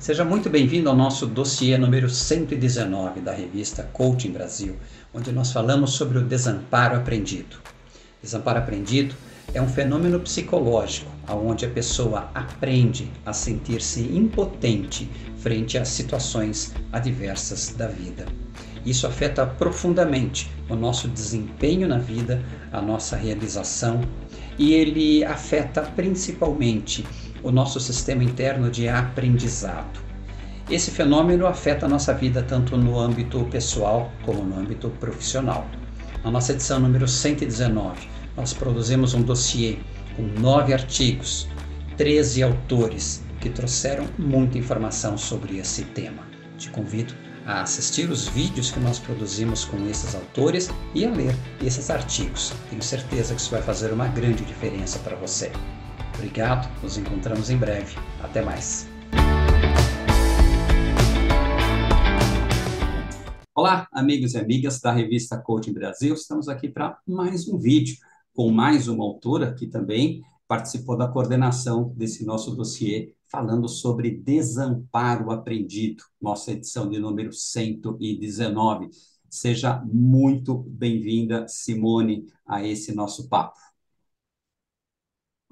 Seja muito bem-vindo ao nosso dossiê número 119 da revista Coaching Brasil, onde nós falamos sobre o desamparo aprendido. Desamparo aprendido é um fenômeno psicológico, onde a pessoa aprende a sentir-se impotente frente às situações adversas da vida. Isso afeta profundamente o nosso desempenho na vida, a nossa realização, e ele afeta principalmente o nosso sistema interno de aprendizado. Esse fenômeno afeta a nossa vida tanto no âmbito pessoal como no âmbito profissional. Na nossa edição número 119, nós produzimos um dossiê com 9 artigos, 13 autores que trouxeram muita informação sobre esse tema. Te convido a assistir os vídeos que nós produzimos com esses autores e a ler esses artigos. Tenho certeza que isso vai fazer uma grande diferença para você. Obrigado, nos encontramos em breve. Até mais. Olá, amigos e amigas da revista Coaching Brasil. Estamos aqui para mais um vídeo com mais uma autora que também participou da coordenação desse nosso dossiê falando sobre desamparo aprendido, nossa edição de número 119. Seja muito bem-vinda, Simone, a esse nosso papo.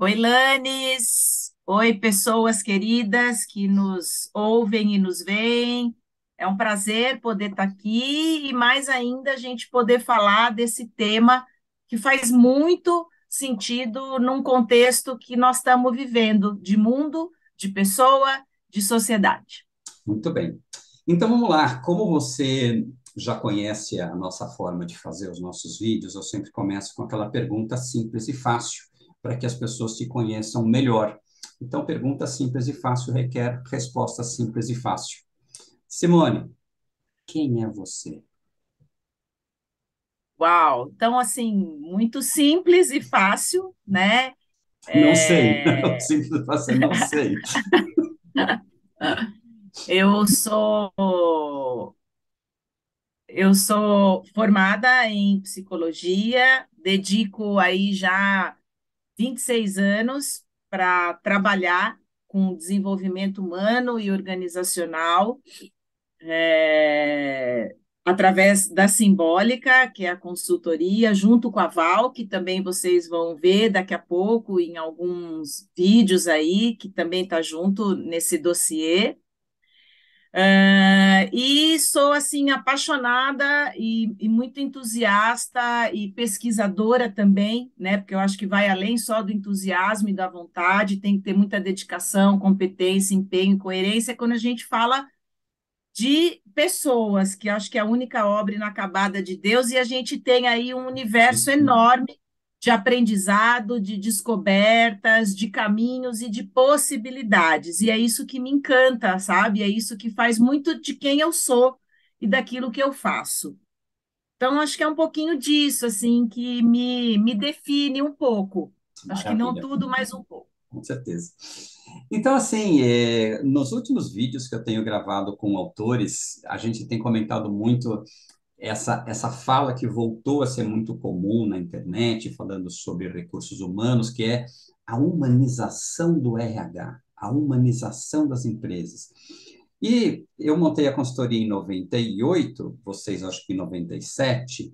Oi, Lanes! Oi, pessoas queridas que nos ouvem e nos veem. É um prazer poder estar aqui e mais ainda a gente poder falar desse tema que faz muito sentido num contexto que nós estamos vivendo, de mundo, de pessoa, de sociedade. Muito bem. Então vamos lá. Como você já conhece a nossa forma de fazer os nossos vídeos, eu sempre começo com aquela pergunta simples e fácil, para que as pessoas te conheçam melhor. Então, pergunta simples e fácil requer resposta simples e fácil. Simone, quem é você? Uau! Então, assim, muito simples e fácil, né? Não sei. O É, simples e fácil, não sei. Eu sou eu sou formada em psicologia, dedico aí já 26 anos para trabalhar com desenvolvimento humano e organizacional, através da Simbólica, que é a consultoria, junto com a Val, que também vocês vão ver daqui a pouco em alguns vídeos aí, que também está junto nesse dossiê. E sou assim apaixonada e muito entusiasta e pesquisadora também, né? Porque eu acho que vai além só do entusiasmo e da vontade, tem que ter muita dedicação, competência, empenho, coerência quando a gente fala de pessoas, que acho que é a única obra inacabada de Deus, e a gente tem aí um universo enorme de aprendizado, de descobertas, de caminhos e de possibilidades. E é isso que me encanta, sabe? É isso que faz muito de quem eu sou e daquilo que eu faço. Então, acho que é um pouquinho disso, assim, que me define um pouco. Acho que não Maravilha, tudo, mas um pouco. com certeza. Então, assim, nos últimos vídeos que eu tenho gravado com autores, a gente tem comentado muito essa fala que voltou a ser muito comum na internet, falando sobre recursos humanos, que é a humanização do RH, a humanização das empresas. E eu montei a consultoria em 98, vocês acho que em 97,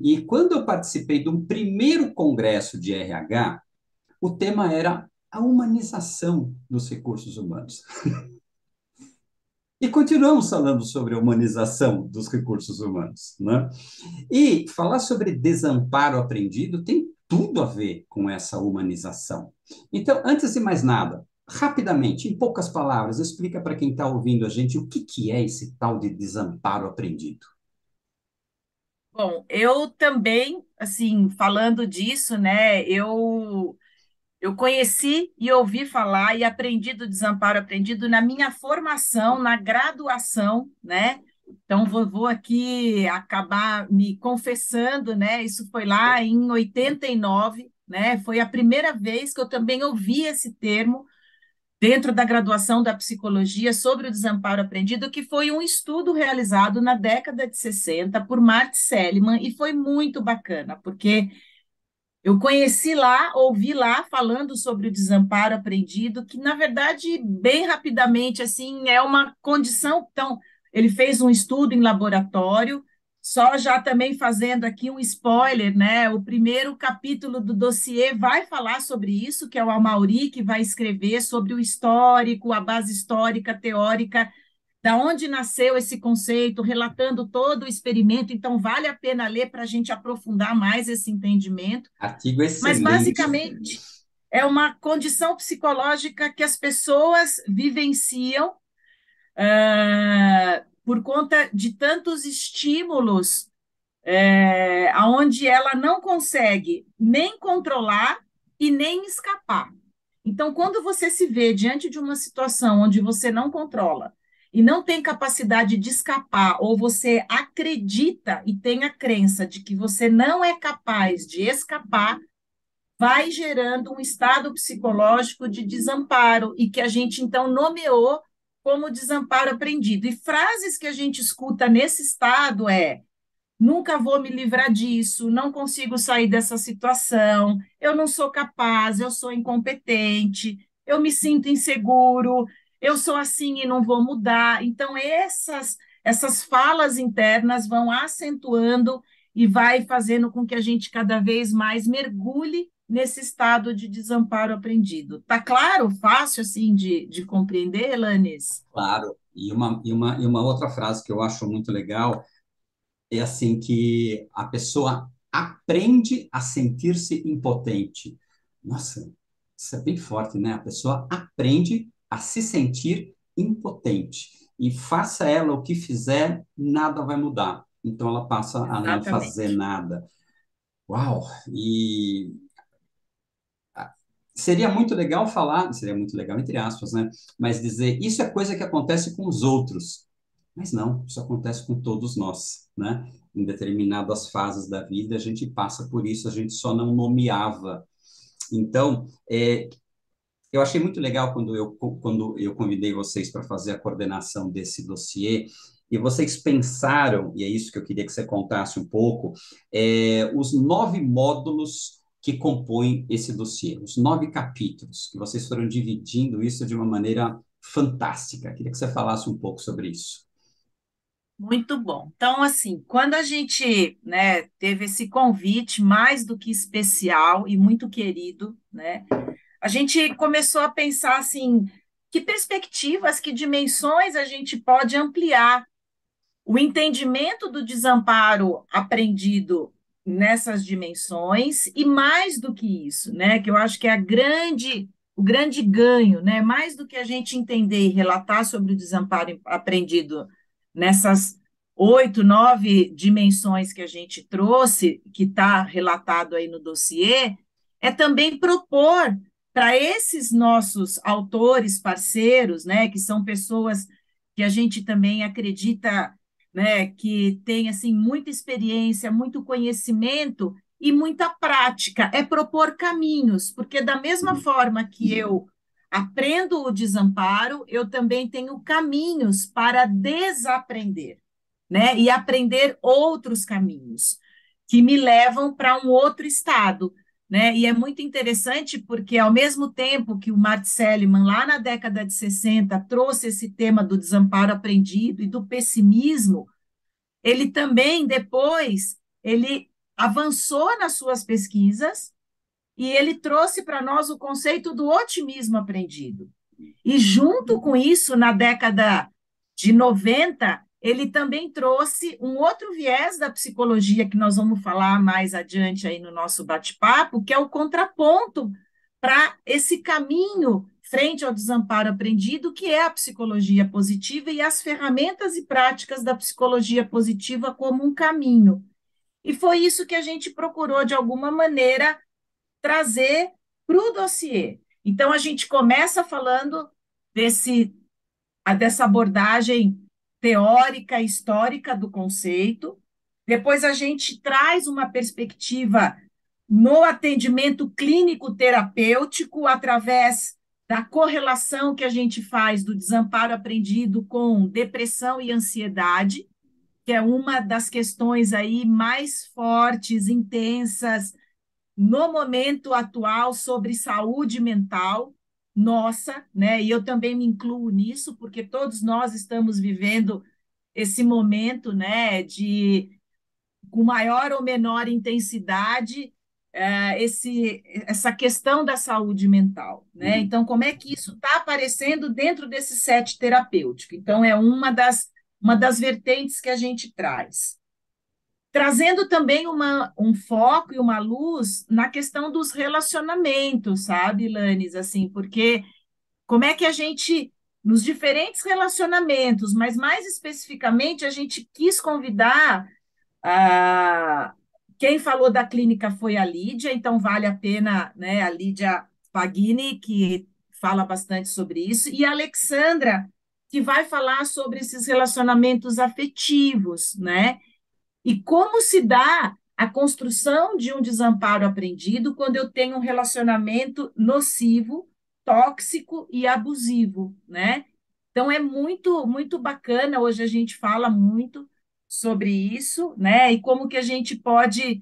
e quando eu participei de um primeiro congresso de RH, o tema era a humanização dos recursos humanos. E continuamos falando sobre a humanização dos recursos humanos, né? E falar sobre desamparo aprendido tem tudo a ver com essa humanização. Então, antes de mais nada, rapidamente, em poucas palavras, explica para quem está ouvindo a gente o que é esse tal de desamparo aprendido. Bom, eu também, assim, falando disso, né, eu conheci e ouvi falar e aprendi do desamparo aprendido na minha formação, na graduação, né? Então, vou aqui acabar me confessando, né? Isso foi lá em 89, né? Foi a primeira vez que eu também ouvi esse termo dentro da graduação da psicologia sobre o desamparo aprendido, que foi um estudo realizado na década de 60 por Marty Seligman, e foi muito bacana, porque Eu conheci lá, ouvi lá falando sobre o desamparo aprendido, que na verdade, bem rapidamente, assim, é uma condição. Então, ele fez um estudo em laboratório, só já também fazendo aqui um spoiler, né? O primeiro capítulo do dossiê vai falar sobre isso, que é o Amauri que vai escrever sobre o histórico, a base histórica, teórica da onde nasceu esse conceito, relatando todo o experimento. Então, vale a pena ler para a gente aprofundar mais esse entendimento. Artigo Mas, excelente. basicamente, é uma condição psicológica que as pessoas vivenciam por conta de tantos estímulos, onde ela não consegue nem controlar e nem escapar. Então, quando você se vê diante de uma situação onde você não controla e não tem capacidade de escapar, ou você acredita e tem a crença de que você não é capaz de escapar, vai gerando um estado psicológico de desamparo e que a gente então nomeou como desamparo aprendido. E frases que a gente escuta nesse estado é: nunca vou me livrar disso, não consigo sair dessa situação, eu não sou capaz, eu sou incompetente, eu me sinto inseguro, eu sou assim e não vou mudar. Então, essas falas internas vão acentuando e vai fazendo com que a gente cada vez mais mergulhe nesse estado de desamparo aprendido. Tá claro? Fácil assim de compreender, Elanis? Claro. E uma outra frase que eu acho muito legal é assim que a pessoa aprende a sentir-se impotente. Nossa, isso é bem forte, né? A pessoa aprende a se sentir impotente. E faça ela o que fizer, nada vai mudar. Então ela passa a não fazer Exatamente. nada. Uau! E seria muito legal falar, seria muito legal entre aspas, né? Mas dizer isso é coisa que acontece com os outros. Mas não, isso acontece com todos nós, né? Em determinadas fases da vida a gente passa por isso, a gente só não nomeava. Então, eu achei muito legal quando eu convidei vocês para fazer a coordenação desse dossiê, e vocês pensaram, e é isso que eu queria que você contasse um pouco, os 9 módulos que compõem esse dossiê, os 9 capítulos, que vocês foram dividindo isso de uma maneira fantástica. Queria que você falasse um pouco sobre isso. Muito bom. Então, assim, quando a gente, né, teve esse convite mais do que especial e muito querido, né, a gente começou a pensar assim, que perspectivas, que dimensões a gente pode ampliar o entendimento do desamparo aprendido nessas dimensões e mais do que isso, né, que eu acho que é o grande ganho, né, mais do que a gente entender e relatar sobre o desamparo aprendido nessas 8, 9 dimensões que a gente trouxe, que está relatado aí no dossiê, é também propor para esses nossos autores, parceiros, né, que são pessoas que a gente também acredita, né, que tem assim muita experiência, muito conhecimento e muita prática, é propor caminhos, porque da mesma forma que eu aprendo o desamparo, eu também tenho caminhos para desaprender, né, e aprender outros caminhos que me levam para um outro estado, né? E é muito interessante porque, ao mesmo tempo que o Mart Seligman, lá na década de 60, trouxe esse tema do desamparo aprendido e do pessimismo, ele também, depois, ele avançou nas suas pesquisas e ele trouxe para nós o conceito do otimismo aprendido. E junto com isso, na década de 90, ele também trouxe um outro viés da psicologia que nós vamos falar mais adiante aí no nosso bate-papo, que é o contraponto para esse caminho frente ao desamparo aprendido, que é a psicologia positiva e as ferramentas e práticas da psicologia positiva como um caminho. E foi isso que a gente procurou, de alguma maneira, trazer para o dossiê. Então, a gente começa falando desse, dessa abordagem teórica, histórica do conceito, depois a gente traz uma perspectiva no atendimento clínico terapêutico, através da correlação que a gente faz do desamparo aprendido com depressão e ansiedade, que é uma das questões aí mais fortes, intensas, no momento atual sobre saúde mental nossa, né? E eu também me incluo nisso, porque todos nós estamos vivendo esse momento, né, de com maior ou menor intensidade essa questão da saúde mental, né? Uhum. Então, como é que isso está aparecendo dentro desse set terapêutico? Então, é uma das vertentes que a gente traz. Trazendo também um foco e uma luz na questão dos relacionamentos, sabe, Lanes? Assim, porque como é que a gente, nos diferentes relacionamentos, mas mais especificamente, a gente quis convidar a. Quem falou da clínica foi a Lídia, então vale a pena, né, a Lídia Pagini, que fala bastante sobre isso, e a Alexandra, que vai falar sobre esses relacionamentos afetivos, né? E como se dá a construção de um desamparo aprendido quando eu tenho um relacionamento nocivo, tóxico e abusivo, né? Então é muito muito bacana, hoje a gente fala muito sobre isso, né? E como que a gente pode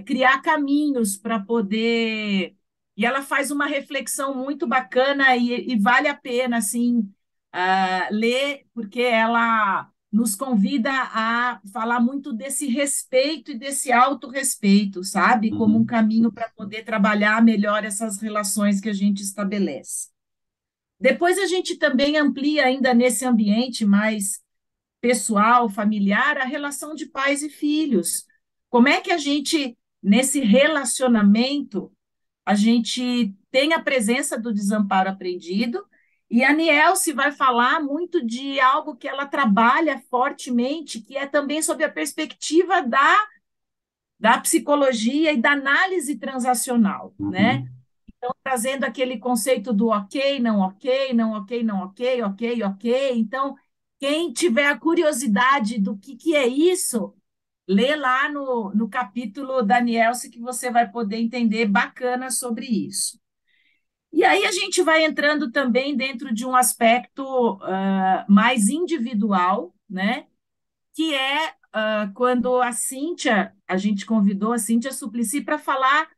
criar caminhos para poder. E ela faz uma reflexão muito bacana e vale a pena assim ler, porque ela nos convida a falar muito desse respeito e desse autorrespeito, sabe? Como um Uhum. caminho para poder trabalhar melhor essas relações que a gente estabelece. Depois a gente também amplia ainda nesse ambiente mais pessoal, familiar, a relação de pais e filhos. Como é que a gente, nesse relacionamento, a gente tem a presença do desamparo aprendido? E a Nielce vai falar muito de algo que ela trabalha fortemente, que é também sob a perspectiva da psicologia e da análise transacional, né? Uhum. Então, trazendo aquele conceito do ok, não ok, não ok, não ok, ok, ok. Então, quem tiver a curiosidade do que é isso, lê lá no capítulo Danielse que você vai poder entender bacana sobre isso. E aí a gente vai entrando também dentro de um aspecto mais individual, né? Que é quando a gente convidou a Cíntia Suplicy para falar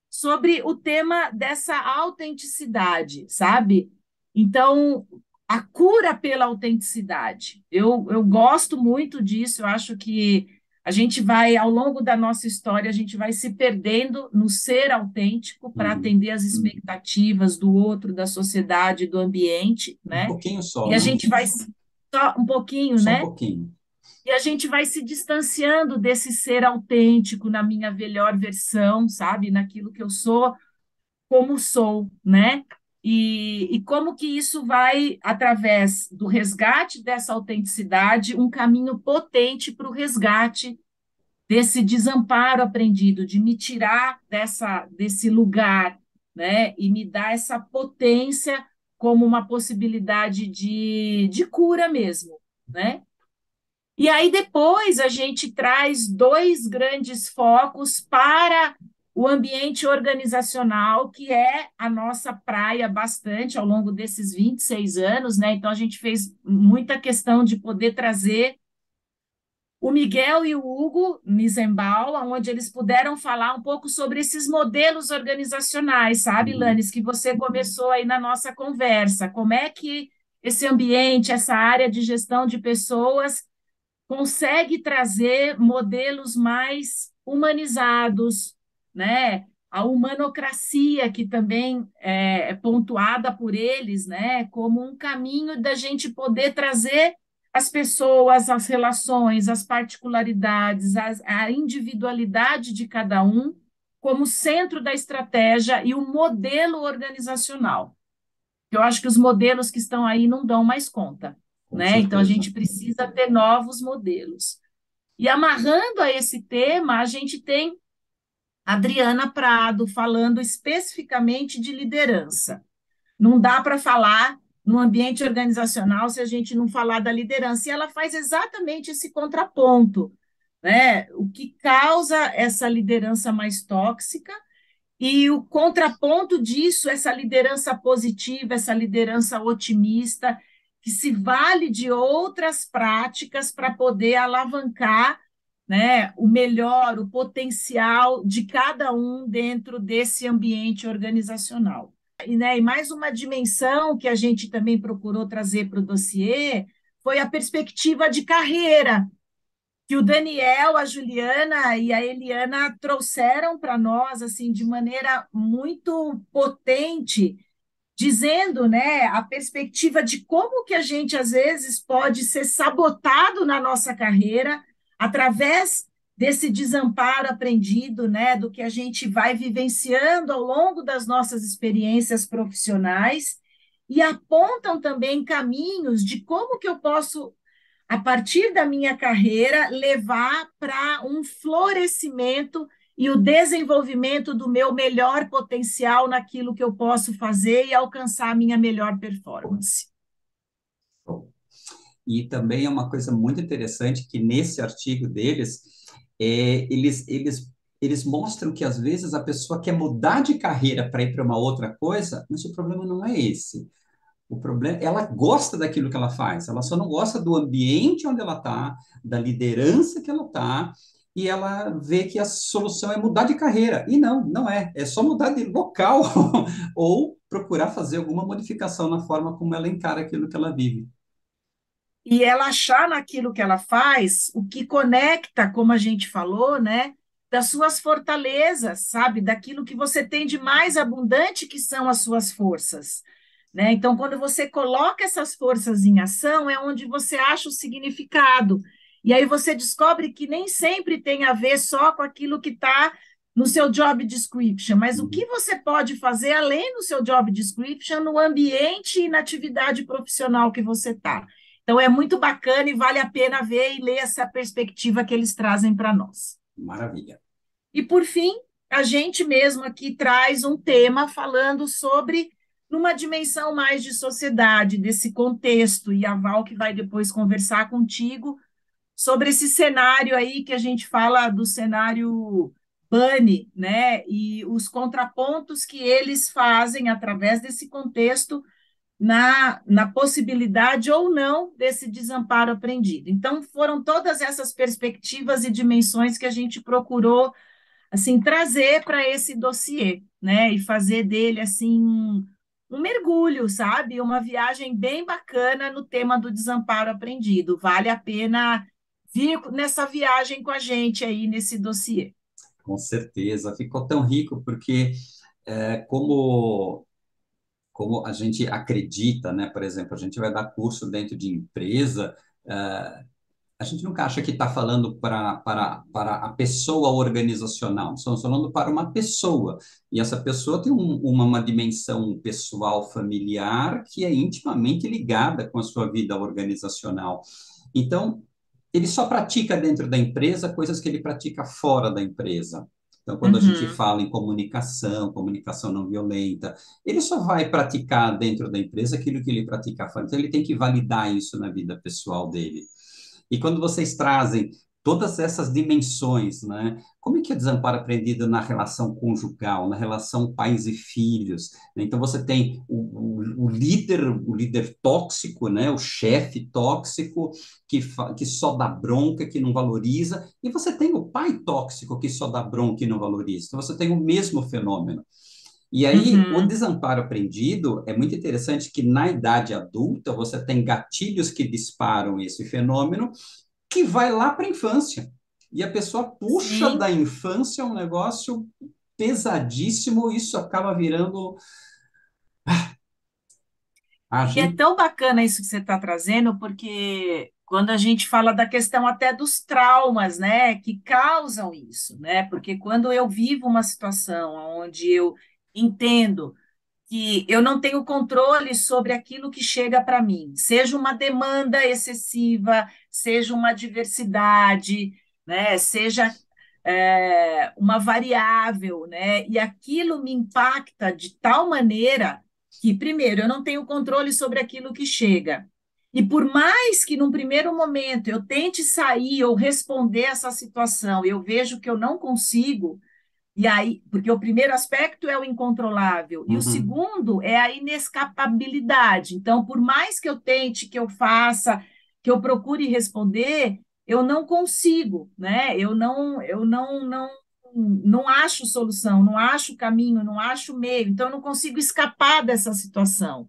sobre o tema dessa autenticidade, sabe? Então, a cura pela autenticidade. Eu gosto muito disso, eu acho que a gente vai, ao longo da nossa história, a gente vai se perdendo no ser autêntico para Uhum. atender as expectativas do outro, da sociedade, do ambiente, Um né? pouquinho só, E a né? gente vai só um pouquinho, Só um né? pouquinho. E a gente vai se distanciando desse ser autêntico na minha melhor versão, sabe? Naquilo que eu sou, como sou, né? E como que isso vai, através do resgate dessa autenticidade, um caminho potente para o resgate desse desamparo aprendido, de me tirar desse lugar, né? E me dar essa potência como uma possibilidade de cura mesmo, né? E aí depois a gente traz dois grandes focos para o ambiente organizacional, que é a nossa praia bastante ao longo desses 26 anos, né? Então a gente fez muita questão de poder trazer o Miguel e o Hugo Nisenbaum, onde eles puderam falar um pouco sobre esses modelos organizacionais, sabe, Uhum. Lanes, que você começou aí na nossa conversa. Como é que esse ambiente, essa área de gestão de pessoas consegue trazer modelos mais humanizados, né? A humanocracia, que também é pontuada por eles, né? Como um caminho da gente poder trazer as pessoas, as relações, as particularidades, a individualidade de cada um como centro da estratégia e o modelo organizacional. Eu acho que os modelos que estão aí não dão mais conta, Com né? Então a certeza. gente precisa ter novos modelos. E amarrando a esse tema, a gente tem a Adriana Prado falando especificamente de liderança. Não dá para falar no ambiente organizacional se a gente não falar da liderança. E ela faz exatamente esse contraponto, né? O que causa essa liderança mais tóxica e o contraponto disso, essa liderança positiva, essa liderança otimista, que se vale de outras práticas para poder alavancar, né, o melhor, o potencial de cada um dentro desse ambiente organizacional. E mais uma dimensão que a gente também procurou trazer para o dossiê foi a perspectiva de carreira, que o Daniel, a Juliana e a Eliana trouxeram para nós assim de maneira muito potente, dizendo, né, a perspectiva de como que a gente às vezes pode ser sabotado na nossa carreira através desse desamparo aprendido, né, do que a gente vai vivenciando ao longo das nossas experiências profissionais e apontam também caminhos de como que eu posso a partir da minha carreira, levar para um florescimento e o desenvolvimento do meu melhor potencial naquilo que eu posso fazer e alcançar a minha melhor performance. E também é uma coisa muito interessante que nesse artigo deles, eles mostram que às vezes a pessoa quer mudar de carreira para ir para uma outra coisa, mas o problema não é esse. O problema, ela gosta daquilo que ela faz, ela só não gosta do ambiente onde ela está, da liderança que ela está, e ela vê que a solução é mudar de carreira. E não, não é. É só mudar de local ou procurar fazer alguma modificação na forma como ela encara aquilo que ela vive. E ela achar naquilo que ela faz o que conecta, como a gente falou, né, das suas fortalezas, sabe, daquilo que você tem de mais abundante que são as suas forças. Né? Então, quando você coloca essas forças em ação, é onde você acha o significado. E aí você descobre que nem sempre tem a ver só com aquilo que está no seu job description, mas o que você pode fazer além do seu job description no ambiente e na atividade profissional que você está. Então, é muito bacana e vale a pena ver e ler essa perspectiva que eles trazem para nós. Maravilha. E, por fim, a gente mesmo aqui traz um tema falando sobre numa dimensão mais de sociedade, desse contexto, e a Val que vai depois conversar contigo sobre esse cenário aí que a gente fala do cenário Bunny, né, e os contrapontos que eles fazem através desse contexto na possibilidade ou não desse desamparo aprendido. Então, foram todas essas perspectivas e dimensões que a gente procurou assim trazer para esse dossiê, né? E fazer dele assim um mergulho, sabe? Uma viagem bem bacana no tema do desamparo aprendido. Vale a pena vir nessa viagem com a gente aí nesse dossiê. Com certeza. Ficou tão rico porque como a gente acredita, né? Por exemplo, a gente vai dar curso dentro de empresa, a gente nunca acha que está falando para a pessoa organizacional, estamos falando para uma pessoa, e essa pessoa tem uma dimensão pessoal, familiar, que é intimamente ligada com a sua vida organizacional. Então, ele só pratica dentro da empresa coisas que ele pratica fora da empresa. Então, quando a gente Uhum. fala em comunicação, comunicação não violenta, ele só vai praticar dentro da empresa aquilo que ele pratica fora. Então, ele tem que validar isso na vida pessoal dele. E quando vocês trazem todas essas dimensões, né? Como é que é desamparo aprendido na relação conjugal, na relação pais e filhos? Né? Então você tem o líder tóxico, né? O chefe tóxico que só dá bronca, que não valoriza, e você tem o pai tóxico que só dá bronca e não valoriza. Então você tem o mesmo fenômeno. E aí, o Uhum. desamparo aprendido é muito interessante que na idade adulta você tem gatilhos que disparam esse fenômeno que vai lá para a infância. E a pessoa puxa Sim. da infância um negócio pesadíssimo, isso acaba virando a E é gente. tão bacana isso que você está trazendo, porque quando a gente fala da questão até dos traumas, né, que causam isso, né? Porque quando eu vivo uma situação onde eu entendo que eu não tenho controle sobre aquilo que chega para mim, seja uma demanda excessiva, seja uma diversidade, né, seja uma variável, né, e aquilo me impacta de tal maneira que, primeiro, eu não tenho controle sobre aquilo que chega. E por mais que num primeiro momento eu tente sair ou responder essa situação, eu vejo que eu não consigo, e aí, porque o primeiro aspecto é o incontrolável, e o Uhum. segundo é a inescapabilidade. Então, por mais que eu tente, que eu faça, que eu procure responder, eu não consigo, né? Eu não acho solução, não acho caminho, não acho meio, então eu não consigo escapar dessa situação.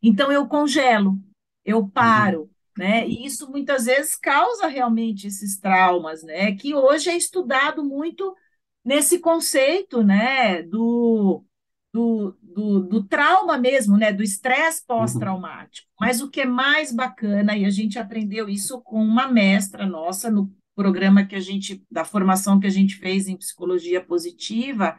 Então eu congelo, eu Uhum, paro, né? E isso muitas vezes causa realmente esses traumas, né? Que hoje é estudado muito nesse conceito, né? Do trauma mesmo, né? Do estresse uhum, pós-traumático. Mas o que é mais bacana, e a gente aprendeu isso com uma mestra nossa no programa da formação que a gente fez em psicologia positiva,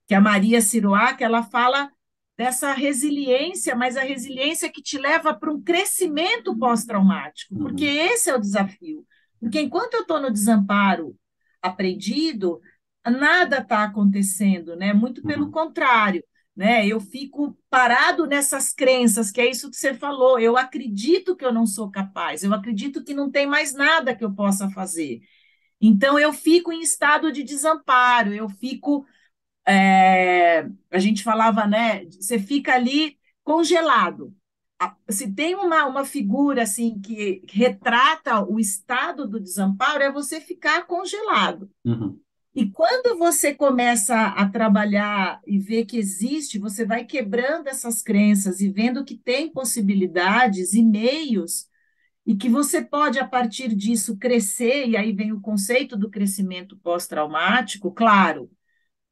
que é a Maria Siroá, que ela fala dessa resiliência, mas a resiliência que te leva para um crescimento pós-traumático, porque uhum, esse é o desafio. Porque enquanto eu estou no desamparo aprendido, nada está acontecendo, né? Muito pelo uhum, contrário, né? Eu fico parado nessas crenças, que é isso que você falou. Eu acredito que eu não sou capaz, eu acredito que não tem mais nada que eu possa fazer. Então, eu fico em estado de desamparo, eu fico a gente falava, né? Você fica ali congelado. Se tem uma figura assim que retrata o estado do desamparo, é você ficar congelado. uhum. E quando você começa a trabalhar e ver que existe, você vai quebrando essas crenças e vendo que tem possibilidades e meios, e que você pode, a partir disso, crescer, e aí vem o conceito do crescimento pós-traumático, claro,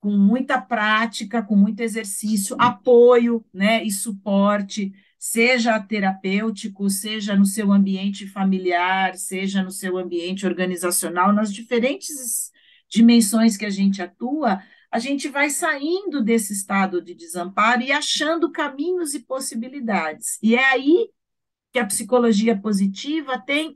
com muita prática, com muito exercício, apoio, né, e suporte, seja terapêutico, seja no seu ambiente familiar, seja no seu ambiente organizacional, nas diferentes dimensões que a gente atua, a gente vai saindo desse estado de desamparo e achando caminhos e possibilidades. E é aí que a psicologia positiva tem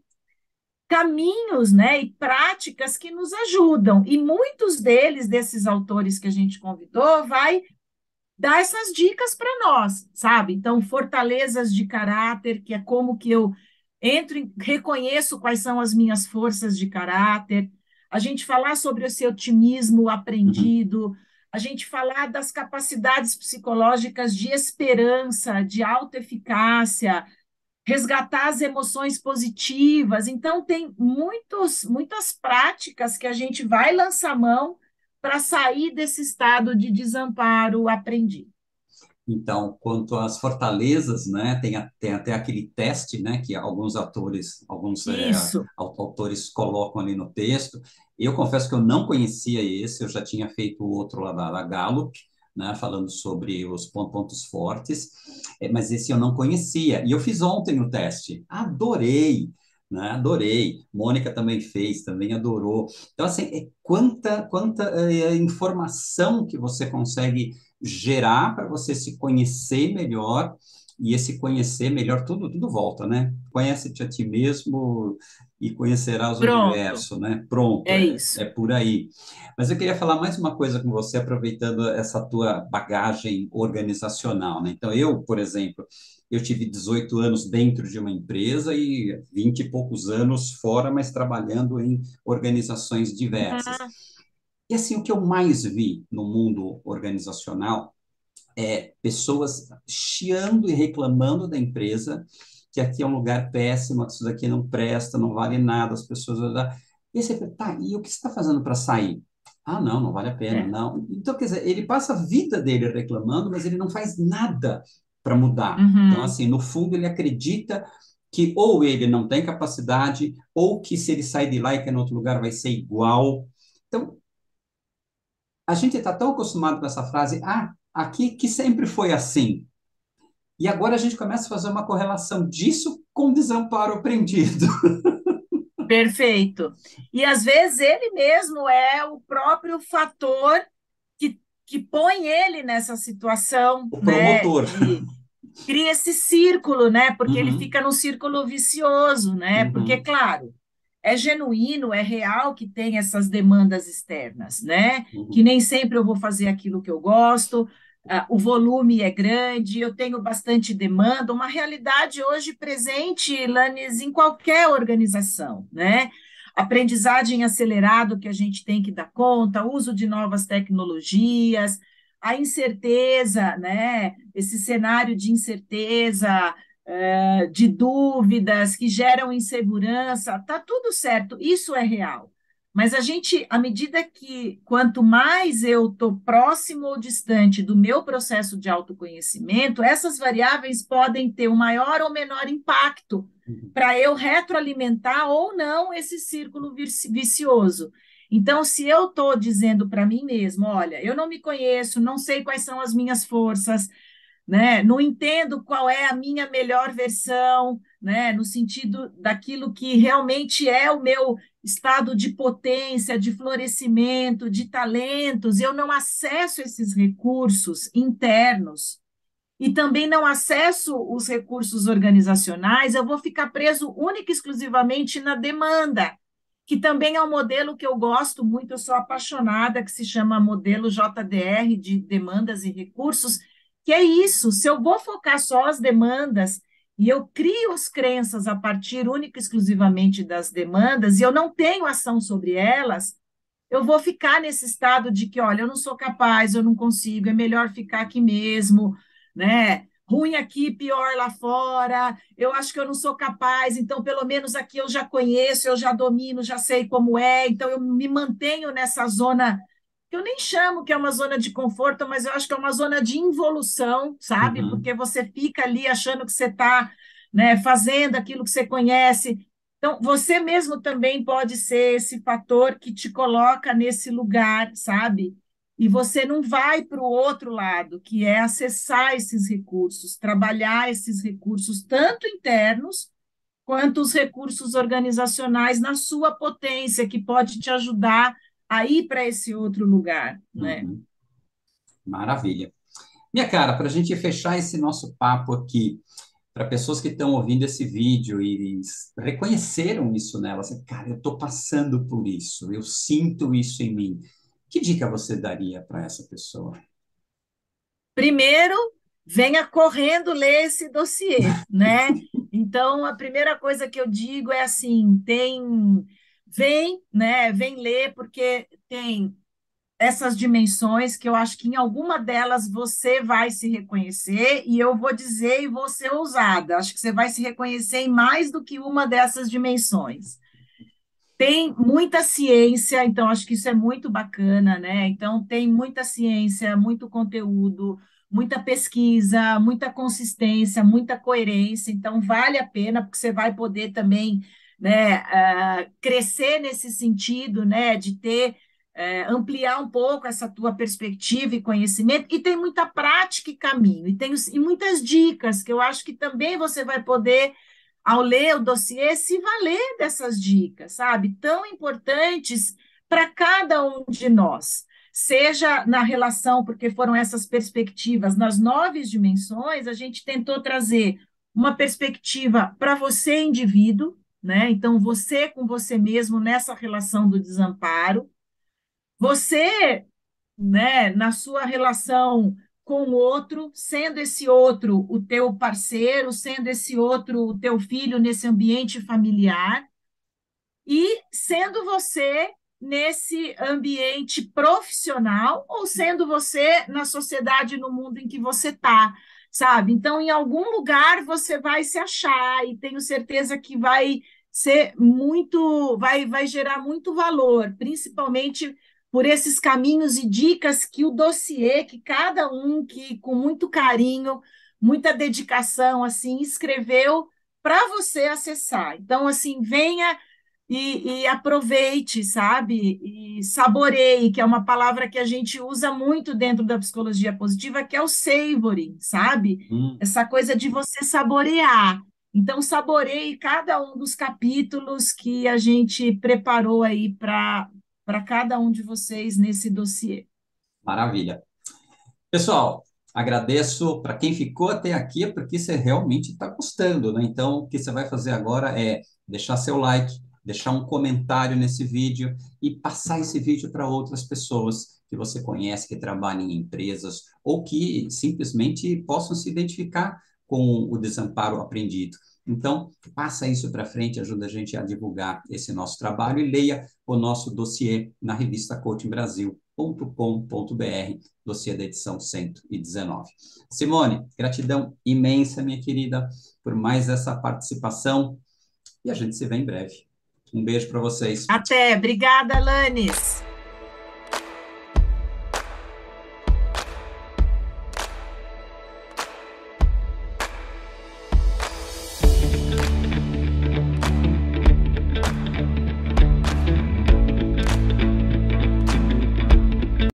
caminhos, né, e práticas que nos ajudam. E muitos desses autores que a gente convidou, vai dar essas dicas para nós, sabe? Então, fortalezas de caráter, que é como que eu reconheço quais são as minhas forças de caráter, a gente falar sobre esse otimismo Uhum. aprendido, a gente falar das capacidades psicológicas de esperança, de autoeficácia, resgatar as emoções positivas. Então, tem muitas práticas que a gente vai lançar mão para sair desse estado de desamparo aprendido. Então, quanto às fortalezas, né, tem até aquele teste, né, que alguns Isso. autores colocam ali no texto. Eu confesso que eu não conhecia esse, eu já tinha feito o outro lá da Gallup, né, falando sobre os pontos fortes, mas esse eu não conhecia. E eu fiz ontem o teste, adorei, né, adorei. Mônica também fez, também adorou. Então, assim, quanta informação que você consegue gerar para você se conhecer melhor, e esse conhecer melhor, tudo volta, né? Conhece-te a ti mesmo e conhecerás o Pronto. universo, né? Pronto, É é isso. por aí. Mas eu queria falar mais uma coisa com você, aproveitando essa tua bagagem organizacional, né? Então, eu, por exemplo, eu tive 18 anos dentro de uma empresa e 20 e poucos anos fora, mas trabalhando em organizações diversas. Ah, E assim, o que eu mais vi no mundo organizacional é pessoas chiando e reclamando da empresa, que aqui é um lugar péssimo, que isso daqui não presta, não vale nada, as pessoas... E você fala, tá, e o que você está fazendo para sair? Ah, não, não vale a pena, é. não. Então, quer dizer, ele passa a vida dele reclamando, mas ele não faz nada para mudar. Então, Uhum. assim, no fundo, ele acredita que ou ele não tem capacidade, ou que se ele sair de lá e que é em outro lugar vai ser igual. Então, a gente está tão acostumado com essa frase, ah, aqui que sempre foi assim. E agora a gente começa a fazer uma correlação disso com desamparo aprendido. Perfeito. E às vezes ele mesmo é o próprio fator que põe ele nessa situação, O né, promotor. de cria esse círculo, né? Porque ele Uhum, fica num círculo vicioso, né? Porque, uhum, claro, é genuíno, é real que tem essas demandas externas, né? Que uhum. nem sempre eu vou fazer aquilo que eu gosto, o volume é grande, eu tenho bastante demanda, uma realidade hoje presente, Lanes, em qualquer organização, né? Aprendizagem acelerado que a gente tem que dar conta, uso de novas tecnologias, a incerteza, né? Esse cenário de incerteza, de dúvidas, que geram insegurança, tá tudo certo, isso é real. Mas a gente, à medida que quanto mais eu estou próximo ou distante do meu processo de autoconhecimento, essas variáveis podem ter um maior ou menor impacto Uhum. para eu retroalimentar ou não esse círculo vicioso. Então, se eu estou dizendo para mim mesmo, olha, eu não me conheço, não sei quais são as minhas forças, né? Não entendo qual é a minha melhor versão, né? No sentido daquilo que realmente é o meu estado de potência, de florescimento, de talentos. Eu não acesso esses recursos internos e também não acesso os recursos organizacionais, eu vou ficar preso única e exclusivamente na demanda, que também é um modelo que eu gosto muito, eu sou apaixonada, que se chama modelo JDR, de demandas e recursos, que é isso, se eu vou focar só as demandas e eu crio as crenças a partir única e exclusivamente das demandas e eu não tenho ação sobre elas, eu vou ficar nesse estado de que, olha, eu não sou capaz, eu não consigo, é melhor ficar aqui mesmo, né? Ruim aqui, pior lá fora. Eu acho que eu não sou capaz, então pelo menos aqui eu já conheço, eu já domino, já sei como é, então eu me mantenho nessa zona que eu nem chamo que é uma zona de conforto, mas eu acho que é uma zona de involução, sabe? Uhum. Porque você fica ali achando que você está, né, fazendo aquilo que você conhece. Então, você mesmo também pode ser esse fator que te coloca nesse lugar, sabe? E você não vai para o outro lado, que é acessar esses recursos, trabalhar esses recursos, tanto internos quanto os recursos organizacionais na sua potência, que pode te ajudar a ir para esse outro lugar, né? Uhum. Maravilha. Minha cara, para a gente fechar esse nosso papo aqui, para pessoas que estão ouvindo esse vídeo e reconheceram isso nela, assim, cara, eu estou passando por isso, eu sinto isso em mim. Que dica você daria para essa pessoa? Primeiro, venha correndo ler esse dossiê, né? Então, a primeira coisa que eu digo é assim, vem, né? Vem ler, porque tem essas dimensões que eu acho que em alguma delas você vai se reconhecer, e eu vou dizer e vou ser ousada, acho que você vai se reconhecer em mais do que uma dessas dimensões. Tem muita ciência, então acho que isso é muito bacana, né? Então tem muita ciência, muito conteúdo, muita pesquisa, muita consistência, muita coerência. Então vale a pena porque você vai poder também, né, crescer nesse sentido, né, de ter ampliar um pouco essa tua perspectiva e conhecimento. E tem muita prática e caminho e muitas dicas que eu acho que também você vai poder ao ler o dossiê, se valer dessas dicas, sabe? Tão importantes para cada um de nós. Seja na relação, porque foram essas perspectivas, nas 9 dimensões, a gente tentou trazer uma perspectiva para você, indivíduo, né? Então, você com você mesmo nessa relação do desamparo, você, né, na sua relação com o outro, sendo esse outro o teu parceiro, sendo esse outro o teu filho nesse ambiente familiar, e sendo você nesse ambiente profissional ou sendo você na sociedade, no mundo em que você está, sabe? Então, em algum lugar você vai se achar e tenho certeza que vai ser muito, vai gerar muito valor, principalmente por esses caminhos e dicas que o dossiê, que cada um que com muito carinho, muita dedicação assim escreveu para você acessar. Então, assim, venha e aproveite, sabe? E saboreie, que é uma palavra que a gente usa muito dentro da psicologia positiva, que é o savoring, sabe? Hum. Essa coisa de você saborear. Então, saboreie cada um dos capítulos que a gente preparou aí para cada um de vocês nesse dossiê. Maravilha. Pessoal, agradeço para quem ficou até aqui, é porque você realmente está gostando, né? Então, o que você vai fazer agora é deixar seu like, deixar um comentário nesse vídeo e passar esse vídeo para outras pessoas que você conhece, que trabalham em empresas ou que simplesmente possam se identificar com o desamparo aprendido. Então, passa isso para frente, ajuda a gente a divulgar esse nosso trabalho e leia o nosso dossiê na revista coachingbrasil.com.br, dossiê da edição 119. Simone, gratidão imensa, minha querida, por mais essa participação e a gente se vê em breve. Um beijo para vocês. Até, obrigada, Lanes.